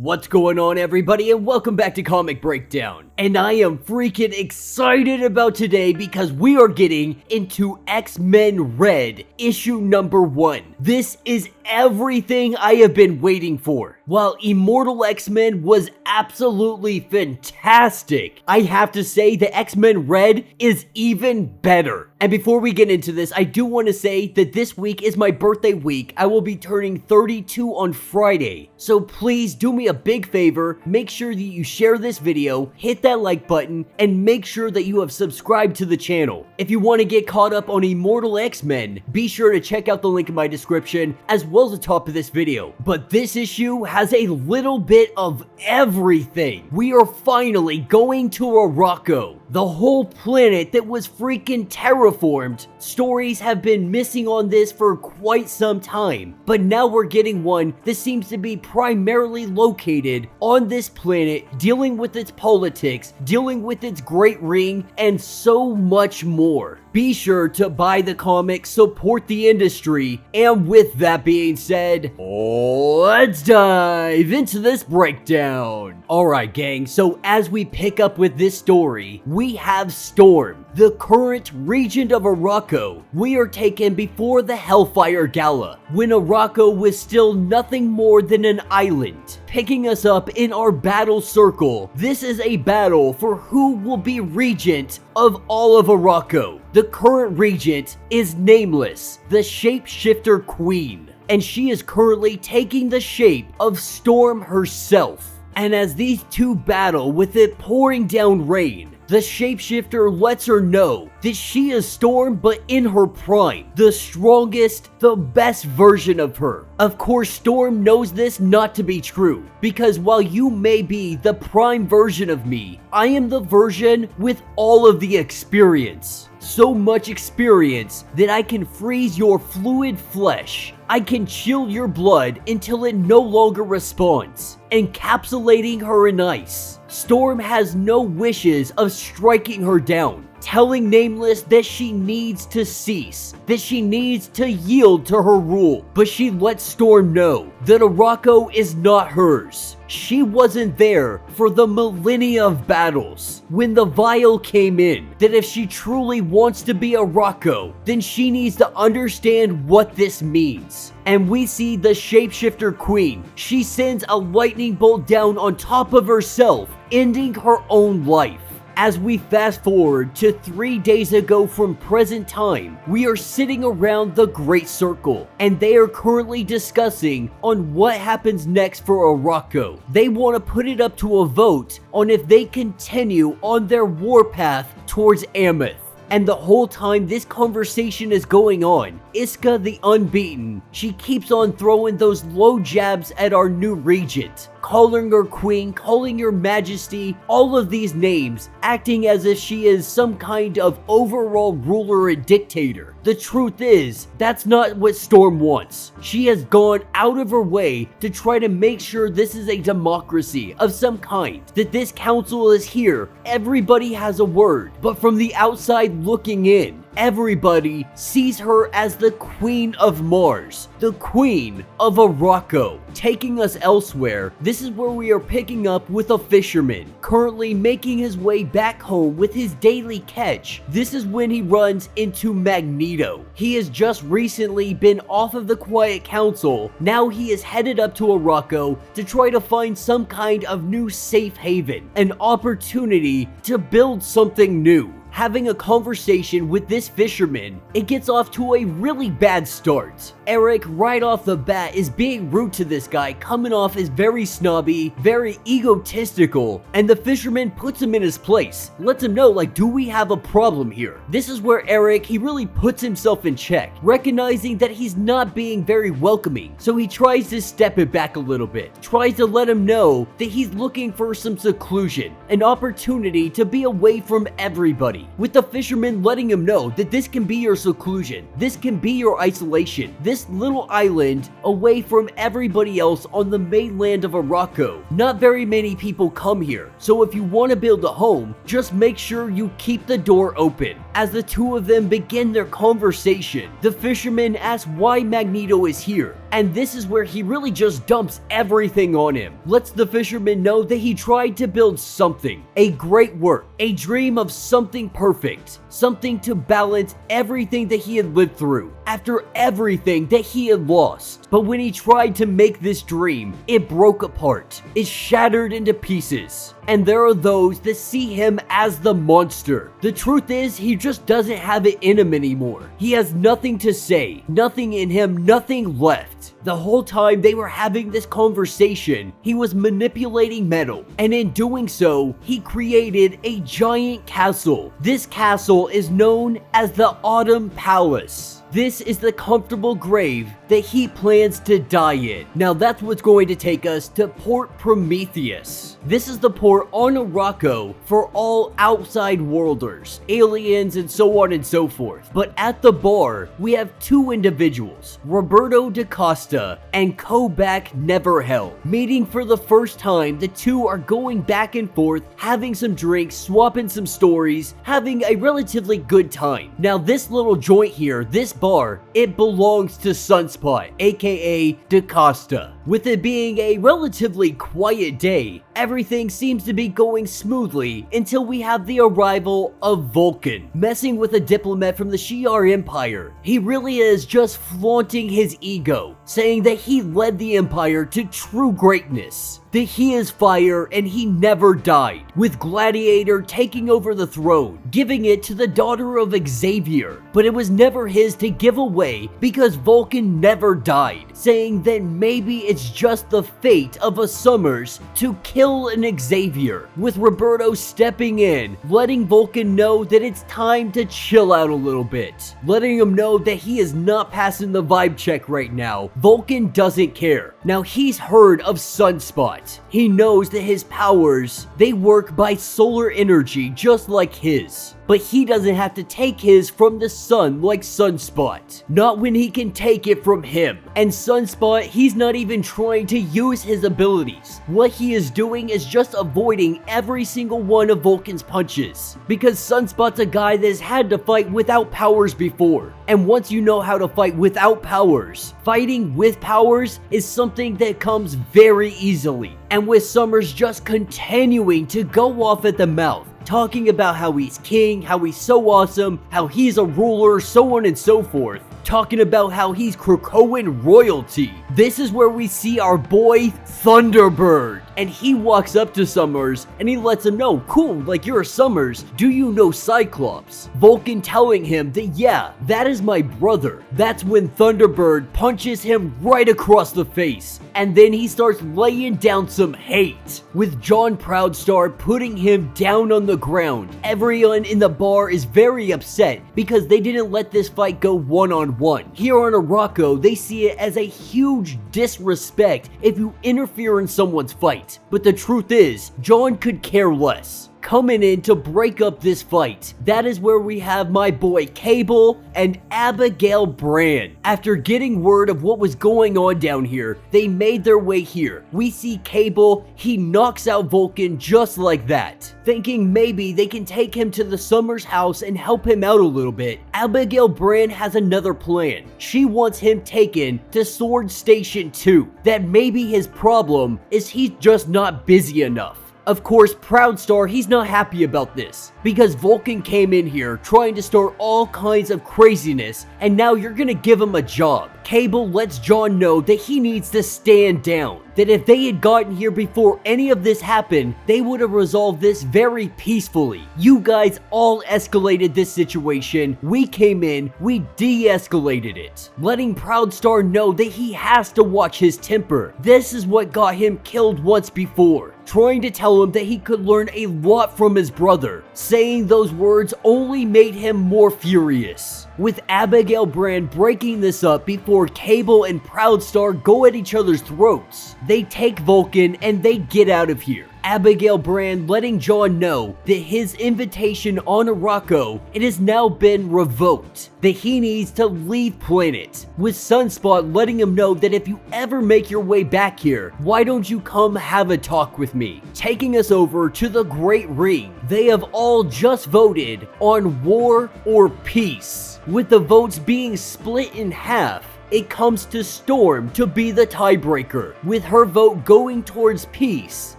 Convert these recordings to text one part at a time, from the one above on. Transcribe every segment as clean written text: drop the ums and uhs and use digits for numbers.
What's going on, everybody, and welcome back to Comic Breakdown. And I am freaking excited about today because we are getting into X-Men Red, issue number 1. This is everything I have been waiting for. While Immortal X-Men was absolutely fantastic, I have to say that X-Men Red is even better. And before we get into this, I do want to say that this week is my birthday week. I will be turning 32 on Friday. So please do me a big favor, make sure that you share this video, hit that like button, and make sure that you have subscribed to the channel. If you want to get caught up on Immortal X-Men, be sure to check out the link in my description as well as the top of this video. But this issue has a little bit of everything. We are finally going to Arakko, the whole planet that was freaking terraformed. Stories have been missing on this for quite some time, but now we're getting one that seems to be primarily located on this planet, dealing with its politics, dealing with its great ring, and so much more. Be sure to buy the comic, support the industry, and with that being said, let's dive into this breakdown. Alright gang, so as we pick up with this story, we have Storm, the current regent of Arakko. We are taken before the Hellfire Gala, when Arakko was still nothing more than an island. Picking us up in our battle circle, this is a battle for who will be regent of all of Arakko. The current regent is Nameless, the shapeshifter queen, and she is currently taking the shape of Storm herself. And as these two battle with it pouring down rain, the shapeshifter lets her know that she is Storm, but in her prime, the strongest, the best version of her. Of course, Storm knows this not to be true, because while you may be the prime version of me, I am the version with all of the experience. So much experience that I can freeze your fluid flesh. I can chill your blood until it no longer responds, encapsulating her in ice. Storm has no wishes of striking her down, telling Nameless that she needs to cease, that she needs to yield to her rule. But she lets Storm know that Arakko is not hers. She wasn't there for the millennia of battles when the Vial came in, that if she truly wants to be Arakko, then she needs to understand what this means. And we see the shapeshifter queen. She sends a lightning bolt down on top of herself, ending her own life. As we fast forward to 3 days ago from present time, we are sitting around the Great Circle, and they are currently discussing on what happens next for Arakko. They want to put it up to a vote on if they continue on their warpath towards Ameth. And the whole time this conversation is going on, Iska the Unbeaten, she keeps on throwing those low jabs at our new regent, calling her queen, calling her majesty, all of these names, acting as if she is some kind of overall ruler and dictator. The truth is, that's not what Storm wants. She has gone out of her way to try to make sure this is a democracy of some kind, that this council is here, everybody has a word, but from the outside looking in, everybody sees her as the Queen of Mars, the Queen of Arakko. Taking us elsewhere, this is where we are picking up with a fisherman, currently making his way back home with his daily catch. This is when he runs into Magneto. He has just recently been off of the Quiet Council. Now he is headed up to Arakko to try to find some kind of new safe haven, an opportunity to build something new. Having a conversation with this fisherman, it gets off to a really bad start. Eric, right off the bat, is being rude to this guy, coming off as very snobby, very egotistical, and the fisherman puts him in his place, lets him know, like, do we have a problem here? This is where Eric, he really puts himself in check, recognizing that he's not being very welcoming, so he tries to step it back a little bit, tries to let him know that he's looking for some seclusion, an opportunity to be away from everybody, with the fisherman letting him know that this can be your seclusion, this can be your isolation, this little island away from everybody else on the mainland of Arakko. Not very many people come here, so if you want to build a home, just make sure you keep the door open. As the two of them begin their conversation, the Fisherman asks why Magneto is here, and this is where he really just dumps everything on him. Lets the Fisherman know that he tried to build something, a great work, a dream of something perfect, something to balance everything that he had lived through, after everything that he had lost. But when he tried to make this dream, it broke apart. It shattered into pieces. And there are those that see him as the monster. The truth is, he just doesn't have it in him anymore. He has nothing to say, nothing in him, nothing left. The whole time they were having this conversation, he was manipulating metal, and in doing so, he created a giant castle. This castle is known as the Autumn Palace. This is the comfortable grave that he plans to die in. Now that's what's going to take us to Port Prometheus. This is the port on Arakko for all outside worlders, aliens, and so on and so forth. But at the bar, we have two individuals, Roberto da Costa and Kobach Neverhell. Meeting for the first time, the two are going back and forth, having some drinks, swapping some stories, having a relatively good time. Now this little joint here, this bar, it belongs to Sunspot, aka da Costa. With it being a relatively quiet day, everything seems to be going smoothly until we have the arrival of VULCAN, messing with a diplomat from the Shi'ar Empire. He really is just flaunting his ego, saying that he led the Empire to true greatness, that he is fire and he never died, with Gladiator taking over the throne, giving it to the daughter of Xavier, but it was never his to give away because VULCAN never died, saying that maybe it's just the fate of a Summers to kill an Xavier, with Roberto stepping in, letting VULCAN know that it's time to chill out a little bit, letting him know that he is not passing the vibe check right now. VULCAN doesn't care. Now he's heard of Sunspot. He knows that his powers, they work by solar energy just like his. But he doesn't have to take his from the sun like Sunspot. Not when he can take it from him. And Sunspot, he's not even trying to use his abilities. What he is doing is just avoiding every single one of VULCAN's punches. Because Sunspot's a guy that has had to fight without powers before. And once you know how to fight without powers, fighting with powers is something that comes very easily. And with Summers just continuing to go off at the mouth, talking about how he's king, how he's so awesome, how he's a ruler, so on and so forth, talking about how he's Krakoan royalty. This is where we see our boy Thunderbird, and he walks up to Summers and he lets him know, cool, like you're a Summers, do you know Cyclops? VULCAN telling him that yeah, that is my brother. That's when Thunderbird punches him right across the face, and then he starts laying down some hate, with John Proudstar putting him down on the ground. Everyone in the bar is very upset because they didn't let this fight go one-on-one. Here on Arakko, they see it as a huge disrespect if you interfere in someone's fight. But the truth is, John could care less. Coming in to break up this fight, that is where we have my boy Cable and Abigail Brand. After getting word of what was going on down here, they made their way here. We see Cable, he knocks out VULCAN just like that. Thinking maybe they can take him to the Summers house and help him out a little bit, Abigail Brand has another plan. She wants him taken to Sword Station 2. That maybe his problem is he's just not busy enough. Of course, Proudstar, he's not happy about this, because VULCAN came in here trying to start all kinds of craziness, and now you're gonna give him a job. Cable lets John know that he needs to stand down, that if they had gotten here before any of this happened, they would have resolved this very peacefully. You guys all escalated this situation, we came in, we de-escalated it, letting Proudstar know that he has to watch his temper. This is what got him killed once before, trying to tell him that he could learn a lot from his brother. Saying those words only made him more furious, with Abigail Brand breaking this up before Cable and Proudstar go at each other's throats. They take VULCAN and they get out of here. Abigail Brand letting John know that his invitation on Arakko, it has now been revoked, that he needs to leave planet, with Sunspot letting him know that if you ever make your way back here, why don't you come have a talk with me? Taking us over to the Great Ring. They have all just voted on war or peace, with the votes being split in half. It comes to Storm to be the tiebreaker, with her vote going towards peace.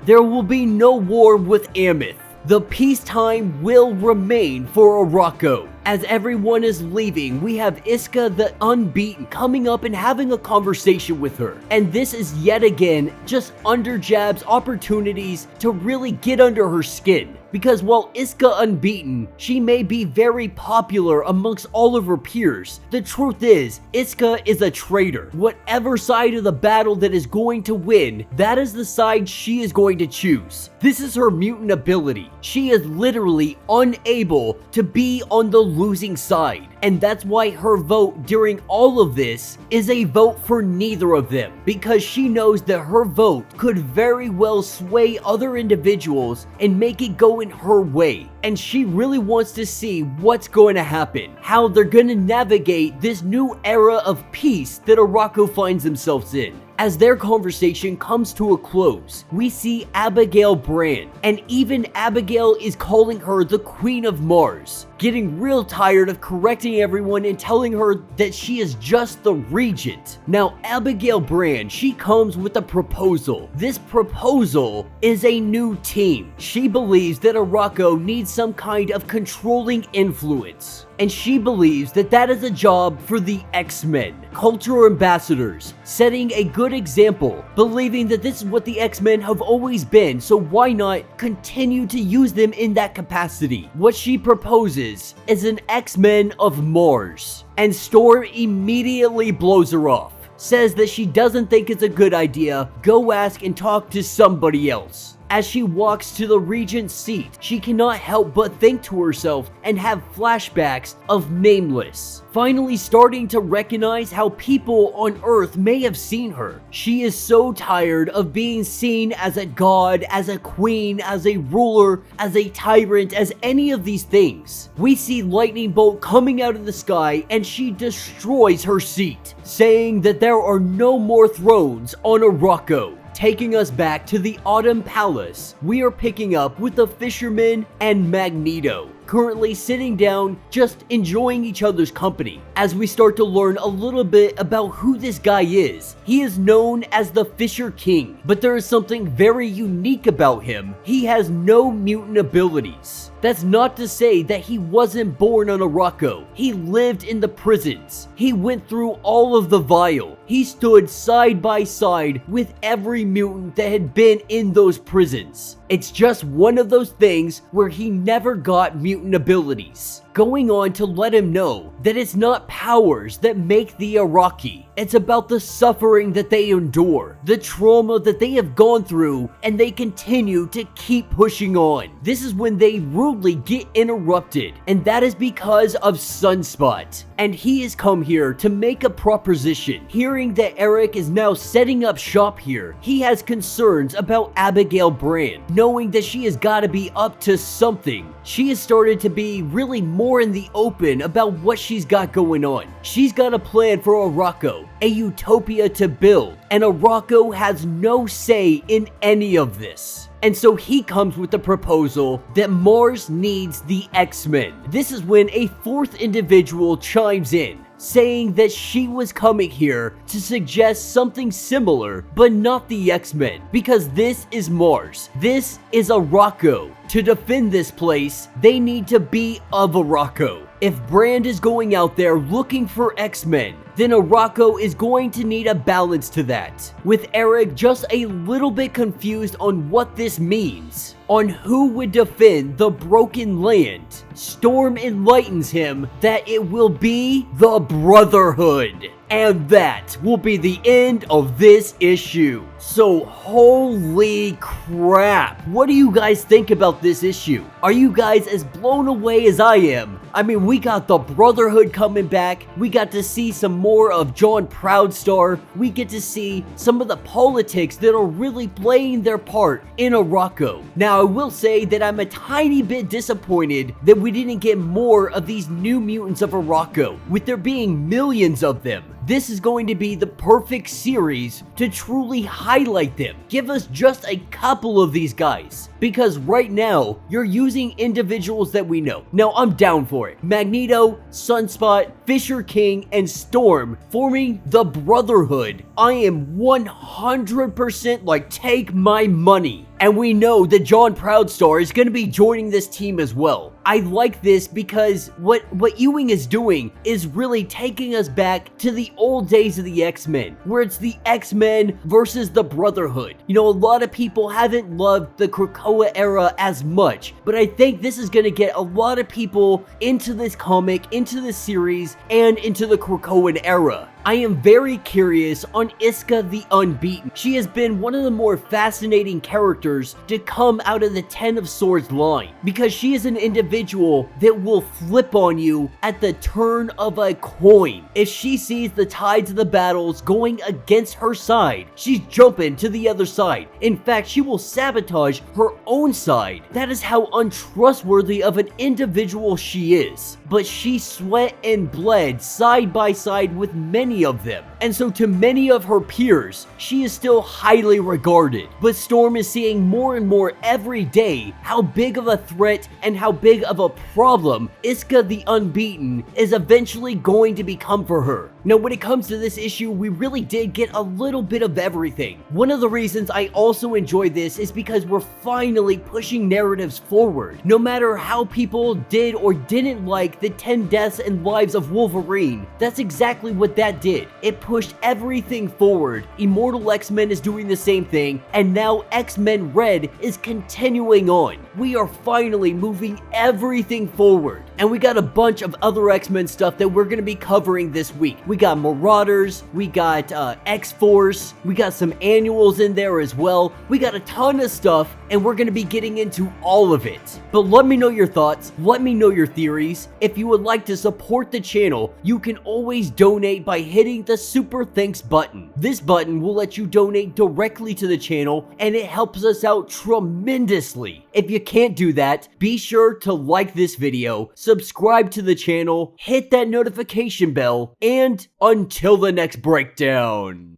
There will be no war with Ameth. The peacetime will remain for Arakko. As everyone is leaving, we have Iska the Unbeaten coming up and having a conversation with her. And this is yet again just underjabs opportunities to really get under her skin. Because while Iska Unbeaten, she may be very popular amongst all of her peers, the truth is, Iska is a traitor. Whatever side of the battle that is going to win, that is the side she is going to choose. This is her mutant ability. She is literally unable to be on the losing side. And that's why her vote during all of this is a vote for neither of them, because she knows that her vote could very well sway other individuals and make it go in her way. And she really wants to see what's going to happen, how they're going to navigate this new era of peace that Arakko finds themselves in. As their conversation comes to a close, we see Abigail Brand, and even Abigail is calling her the Queen of Mars, getting real tired of correcting everyone and telling her that she is just the regent. Now, Abigail Brand, she comes with a proposal. This proposal is a new team. She believes that Arakko needs some kind of controlling influence. And she believes that that is a job for the X-Men, cultural ambassadors, setting a good example, believing that this is what the X-Men have always been, so why not continue to use them in that capacity? What she proposes is an X-Men of Mars, and Storm immediately blows her off, says that she doesn't think it's a good idea, go ask and talk to somebody else. As she walks to the regent's seat, she cannot help but think to herself and have flashbacks of Nameless, finally starting to recognize how people on Earth may have seen her. She is so tired of being seen as a god, as a queen, as a ruler, as a tyrant, as any of these things. We see lightning bolt coming out of the sky and she destroys her seat, saying that there are no more thrones on Arakko. Taking us back to the Autumn Palace, we are picking up with the Fisherman and Magneto, currently sitting down just enjoying each other's company, as we start to learn a little bit about who this guy is. He is known as the Fisher King, but there is something very unique about him. He has no mutant abilities. That's not to say that he wasn't born on Arakko. He lived in the prisons. He went through all of the Vial. He stood side by side with every mutant that had been in those prisons. It's just one of those things where he never got mutant abilities, going on to let him know that it's not powers that make the Araki. It's about the suffering that they endure, the trauma that they have gone through, and they continue to keep pushing on. This is when they rudely get interrupted, and that is because of Sunspot. And he has come here to make a proposition. Hearing that Eric is now setting up shop here, he has concerns about Abigail Brand, knowing that she has got to be up to something. She has started to be really more in the open about what she's got going on. She's got a plan for Arakko, a utopia to build, and Arakko has no say in any of this. And so he comes with the proposal that Mars needs the X-Men. This is when a fourth individual chimes in, saying that she was coming here to suggest something similar, but not the X-Men, because this is Mars. This is Arakko. To defend this place, they need to be of Arakko. If Brand is going out there looking for X-Men, then Arakko is going to need a balance to that, with Eric just a little bit confused on what this means, on who would defend the broken land. Storm enlightens him that it will be the Brotherhood, and that will be the end of this issue. So holy crap, what do you guys think about this issue? Are you guys as blown away as I am? I mean, we got the Brotherhood coming back, we got to see some more of John Proudstar, we get to see some of the politics that are really playing their part in Arakko. Now, I will say that I'm a tiny bit disappointed that we didn't get more of these new mutants of Arakko, with there being millions of them. This is going to be the perfect series to truly highlight them. Give us just a couple of these guys, because right now, you're using individuals that we know. Now, I'm down for it. Magneto, Sunspot, Fisher King, and Storm forming the Brotherhood. I am 100% like, take my money. And we know that John Proudstar is going to be joining this team as well. I like this because what Ewing is doing is really taking us back to the old days of the X-Men, where it's the X-Men versus the Brotherhood. You know, a lot of people haven't loved the Krakoa era as much, but I think this is going to get a lot of people into this comic, into this series, and into the Krakoan era. I am very curious on Iska the Unbeaten. She has been one of the more fascinating characters to come out of the Ten of Swords line, because she is an individual that will flip on you at the turn of a coin. If she sees the tides of the battles going against her side, she's jumping to the other side. In fact, she will sabotage her own side. That is how untrustworthy of an individual she is. But she sweat and bled side by side with many of them, and so to many of her peers, she is still highly regarded. But Storm is seeing more and more every day how big of a threat and how big of a problem Iska the Unbeaten is eventually going to become for her. Now, when it comes to this issue, we really did get a little bit of everything. One of the reasons I also enjoy this is because we're finally pushing narratives forward. No matter how people did or didn't like the 10 deaths and lives of Wolverine, that's exactly what that did. It pushed everything forward. Immortal X-Men is doing the same thing, and now X-Men Red is continuing on. We are finally moving everything forward. And we got a bunch of other X-Men stuff that we're going to be covering this week. We got Marauders, we got X-Force, we got some annuals in there as well. We got a ton of stuff, and we're going to be getting into all of it. But let me know your thoughts, let me know your theories. If you would like to support the channel, you can always donate by hitting the Super Thanks button. This button will let you donate directly to the channel, and it helps us out tremendously. If you can't do that, be sure to like this video, subscribe to the channel, hit that notification bell, and until the next breakdown.